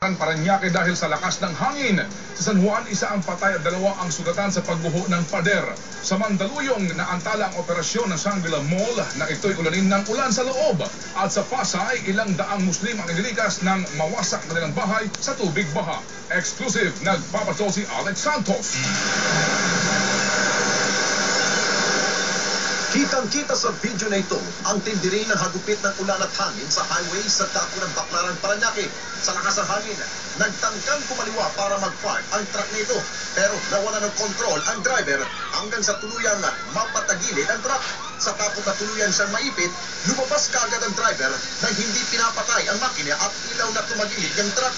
Paranaque dahil sa lakas ng hangin. Sa San Juan, isa ang patay at dalawa ang sugatan sa pagguho ng pader. Sa Mandaluyong, naantala ang operasyon ng Shangri-La Mall na ito'y ulanin ng ulan sa loob. At sa Pasay, ilang daang Muslim ang inilikas ng mawasak na nilang bahay sa tubig baha. Exclusive, nagpapatol si Alex Santos. Kitang-kita sa video na ito ang tindiri ng hagupit ng ulan at hangin sa highway sa dako ng Baclaran, Paranaque. Sa lakas ng hangin, nagtangkang kumaliwa para mag-park ang truck nito. Pero nawala ng kontrol ang driver hanggang sa tuluyang mapatagilid ang truck. Sa takot na tuluyan siyang maipit, lumabas kaagad ang driver nang hindi pinapatay ang makina at ilaw na tumagilid ng truck.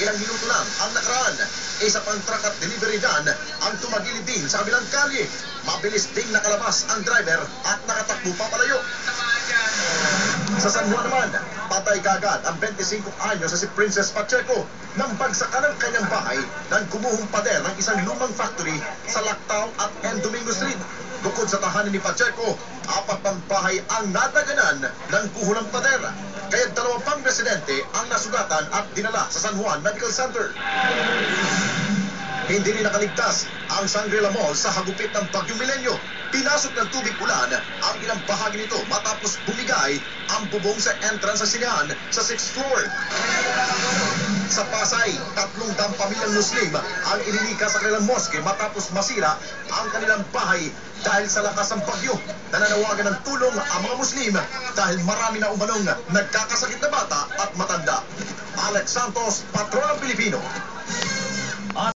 Ilang minuto lang ang nakaraan, isa pang truck at delivery van ang tumagilid din sa kabilang kalye. Mabilis ding nakalabas ang driver at nakatakbo papalayo. Sa San Juan naman, patay kaagad ang 25 anyos sa si Princess Pacheco nang bagsakan ng kanyang bahay ng gumuhong pader ng isang lumang factory sa Lactao at N. Domingo Street. Bukod sa tahanan ni Pacheco, 4 pang bahay ang nataganan ng guho ng pader. Kaya 2 pang residente ang nasugatan at dinala sa San Juan Medical Center. Hindi rin nakaligtas ang Shangri-La Mall sa hagupit ng Bagyong Milenyo. Pinasok ng tubig ulan ang ilang bahagi nito matapos bumigay ang bubong sa entrance sa sinihan sa 6th floor. Sa Pasay, 300 pamilyang Muslim ang inilikas sa kanilang moske matapos masira ang kanilang bahay dahil sa lakas ng bagyo. Nananawagan ng tulong ang mga Muslim dahil marami na umanong nagkakasakit na bata at matanda. Alex Santos, Patrol ng Pilipino.